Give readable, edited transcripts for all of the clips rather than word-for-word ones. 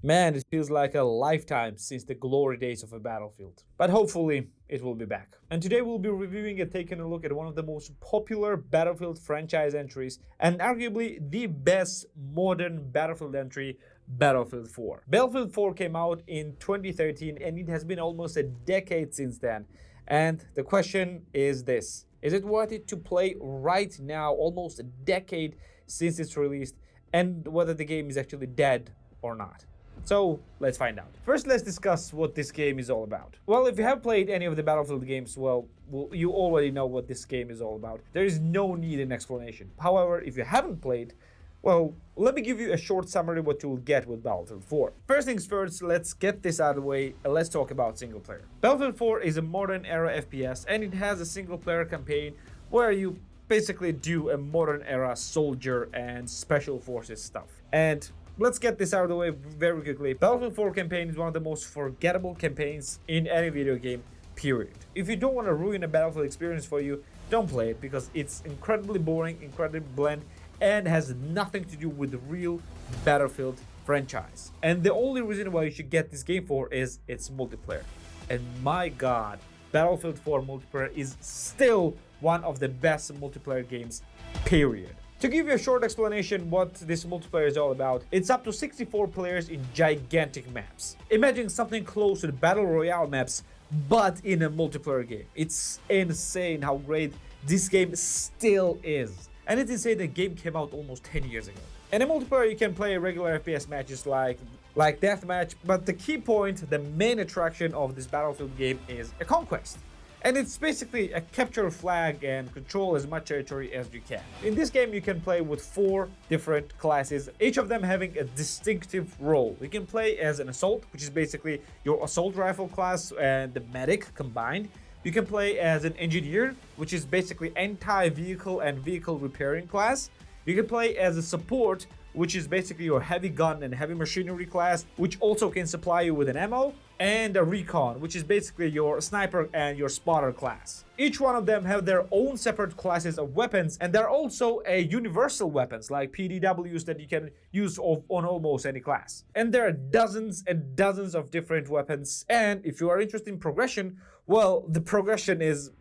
Man, it feels like a lifetime since the glory days of a battlefield. But hopefully, it will be back. And today we'll be reviewing and taking a look at one of the most popular Battlefield franchise entries, and arguably the best modern Battlefield entry, Battlefield 4. Battlefield 4 came out in 2013 and it has been almost a decade since then. And the question is this: is it worth it to play right now, almost a decade since it's released, and whether the game is actually dead or not? So let's find out. First, let's discuss what this game is all about. Well, if you have played any of the Battlefield games, well, you already know what this game is all about. There is no need in explanation. However, if you haven't played, well, let me give you a short summary of what you will get with Battlefield 4. First things first, let's get this out of the way and let's talk about single player. Battlefield 4 is a modern era FPS and it has a single player campaign where you basically do a modern era soldier and special forces stuff. And let's get this out of the way very quickly. Battlefield 4 campaign is one of the most forgettable campaigns in any video game, period. If you don't want to ruin a Battlefield experience for you, don't play it because it's incredibly boring, incredibly bland, and has nothing to do with the real Battlefield franchise. And the only reason why you should get this game for is its multiplayer. And my god, Battlefield 4 multiplayer is still one of the best multiplayer games, period. To give you a short explanation what this multiplayer is all about, it's up to 64 players in gigantic maps. Imagine something close to the Battle Royale maps, but in a multiplayer game. It's insane how great this game still is. And it's insane the game came out almost 10 years ago. In a multiplayer you can play regular FPS matches like deathmatch, but the key point, the main attraction of this Battlefield game is a conquest. And it's basically a capture flag and control as much territory as you can. In this game you can play with 4 different classes, each of them having a distinctive role. You can play as an assault, which is basically your assault rifle class and the medic combined. You can play as an engineer, which is basically anti-vehicle and vehicle repairing class. You can play as a support, which is basically your heavy gun and heavy machinery class, which also can supply you with an ammo, and a recon, which is basically your sniper and your spotter class. Each one of them have their own separate classes of weapons, and there are also universal weapons like PDWs that you can use on almost any class. And there are dozens and dozens of different weapons, and if you are interested in progression, well, the progression is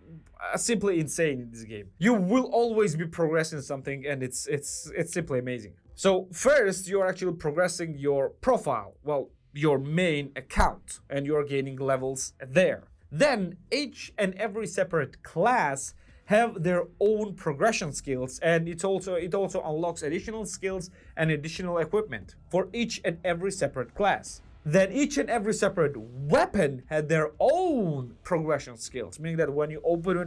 simply insane in this game. You will always be progressing something, and it's simply amazing. So first, you're actually progressing your profile, well, your main account, and you're gaining levels there. Then each and every separate class have their own progression skills, and it also unlocks additional skills and additional equipment for each and every separate class. Then each and every separate weapon had their own progression skills, meaning that when you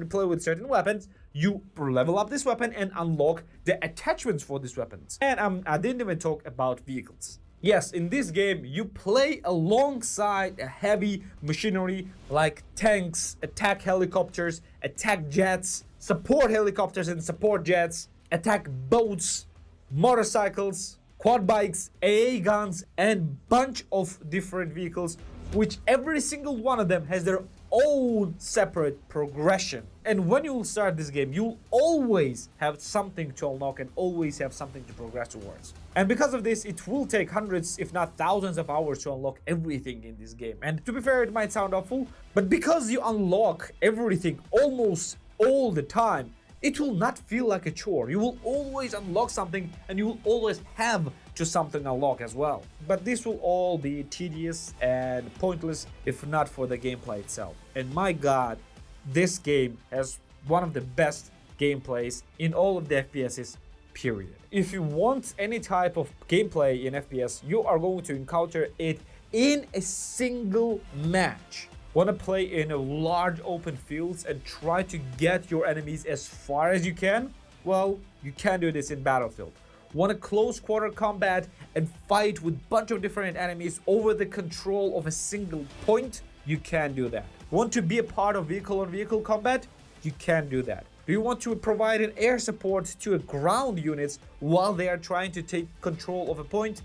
play with certain weapons, you level up this weapon and unlock the attachments for these weapons. And I didn't even talk about vehicles. Yes, in this game, you play alongside a heavy machinery like tanks, attack helicopters, attack jets, support helicopters and support jets, attack boats, motorcycles, quad bikes, AA guns, and bunch of different vehicles, which every single one of them has their own separate progression. And when you will start this game, you'll always have something to unlock and always have something to progress towards. And because of this, it will take hundreds, if not thousands of hours to unlock everything in this game. And to be fair, it might sound awful, but because you unlock everything almost all the time, it will not feel like a chore. You will always unlock something and you will always have to something unlock as well. But this will all be tedious and pointless if not for the gameplay itself. And my god, this game has one of the best gameplays in all of the FPSs, period. If you want any type of gameplay in FPS, you are going to encounter it in a single match. Want to play in a large open fields and try to get your enemies as far as you can? Well, you can do this in Battlefield. Want a close quarter combat and fight with a bunch of different enemies over the control of a single point? You can do that. Want to be a part of vehicle-on-vehicle combat? You can do that. Do you want to provide an air support to a ground units while they are trying to take control of a point?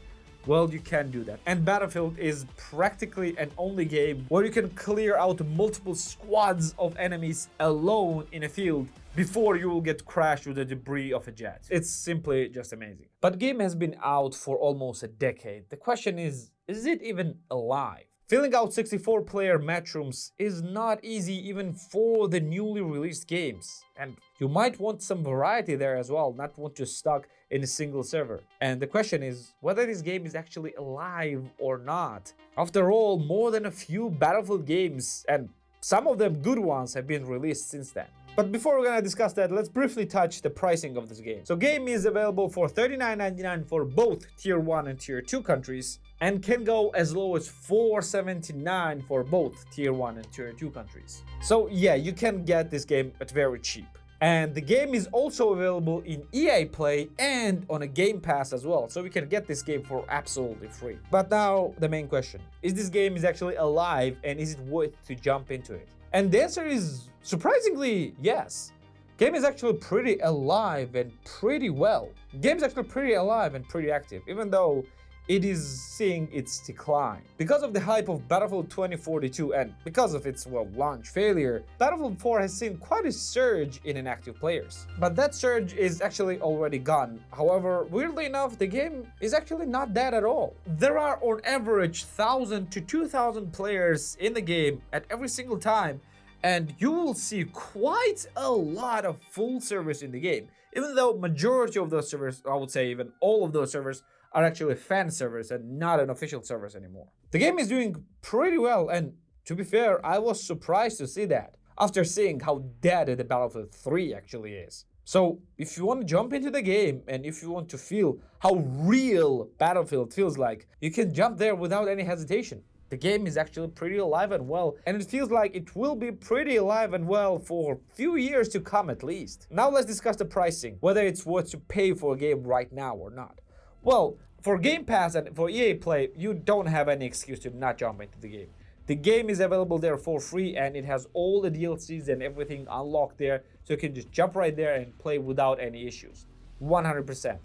Well, you can do that. And Battlefield is practically an only game where you can clear out multiple squads of enemies alone in a field before you will get crashed with the debris of a jet. It's simply just amazing. But the game has been out for almost a decade. The question is it even alive? Filling out 64-player match rooms is not easy even for the newly released games. And you might want some variety there as well, not want to stuck in a single server. And the question is whether this game is actually alive or not. After all, more than a few Battlefield games, and some of them good ones, have been released since then. But before we're gonna discuss that, let's briefly touch the pricing of this game. So game is available for $39.99 for both Tier 1 and Tier 2 countries, and can go as low as $4.79 for both Tier 1 and Tier 2 countries. So yeah, you can get this game at very cheap. And the game is also available in EA Play and on a Game Pass as well, so we can get this game for absolutely free. But now the main question, is this game actually alive and is it worth to jump into it? And the answer is surprisingly yes. Game is actually pretty alive and pretty well. Game is actually pretty alive and pretty active, even though it is seeing its decline. Because of the hype of Battlefield 2042 and because of its, well, launch failure, Battlefield 4 has seen quite a surge in inactive players. But that surge is actually already gone. However, weirdly enough, the game is actually not dead at all. There are on average 1,000 to 2,000 players in the game at every single time, and you will see quite a lot of full servers in the game. Even though majority of those servers, I would say even all of those servers, are actually fan servers and not an official servers anymore. The game is doing pretty well, and to be fair, I was surprised to see that after seeing how dead the Battlefield 3 actually is. So if you want to jump into the game and if you want to feel how real Battlefield feels like, you can jump there without any hesitation. The game is actually pretty alive and well, and it feels like it will be pretty alive and well for a few years to come at least. Now let's discuss the pricing, whether it's worth to pay for a game right now or not. Well, for Game Pass and for EA Play, you don't have any excuse to not jump into the game. The game is available there for free and it has all the DLCs and everything unlocked there, so you can just jump right there and play without any issues. 100%.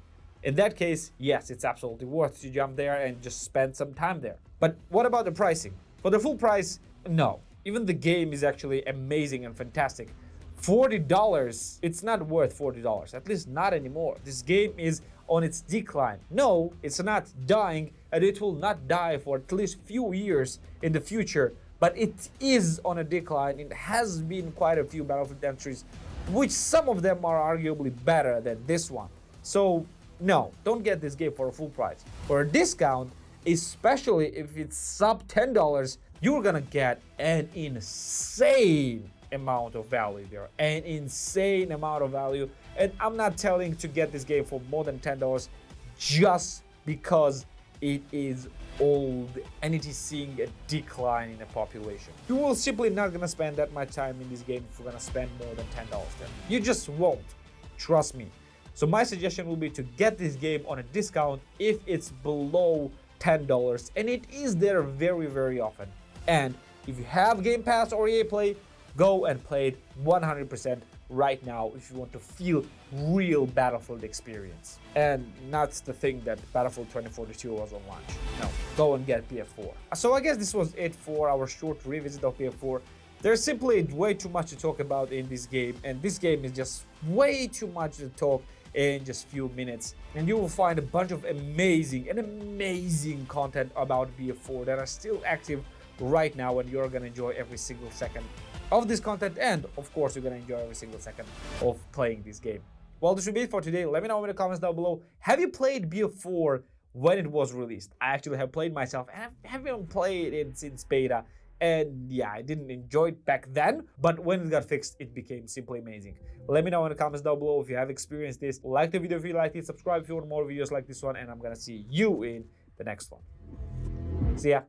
In that case, yes, it's absolutely worth to jump there and just spend some time there. But what about the pricing? For the full price, no. Even the game is actually amazing and fantastic. $40, it's not worth $40, at least not anymore. This game is on its decline. No, it's not dying, and it will not die for at least few years in the future, but it is on a decline. It has been quite a few Battlefield entries, which some of them are arguably better than this one. So no, don't get this game for a full price. For a discount, especially if it's sub $10, you're gonna get an insane amount of value there, an insane amount of value. And I'm not telling to get this game for more than $10 just because it is old and it is seeing a decline in the population. You will simply not gonna spend that much time in this game if you're gonna spend more than $10 then. You just won't, trust me. So my suggestion will be to get this game on a discount if it's below $10, and it is there very, very often. And if you have Game Pass or EA Play, go and play it 100% right now if you want to feel real Battlefield experience. And not the thing that Battlefield 2042 was on launch. No, go and get BF4. So I guess this was it for our short revisit of BF4. There's simply way too much to talk about in this game, and this game is just way too much to talk in just few minutes, and you will find a bunch of amazing content about BF4 that are still active right now, and you're gonna enjoy every single second of this content, and of course you're gonna enjoy every single second of playing this game. Well, this should be it for today. Let me know in the comments down below, have you played BF4 when it was released? I actually have played myself, and I haven't played it since beta. And yeah, I didn't enjoy it back then, but when it got fixed, it became simply amazing. Let me know in the comments down below if you have experienced this. Like the video if you liked it, subscribe if you want more videos like this one, and I'm gonna see you in the next one. See ya.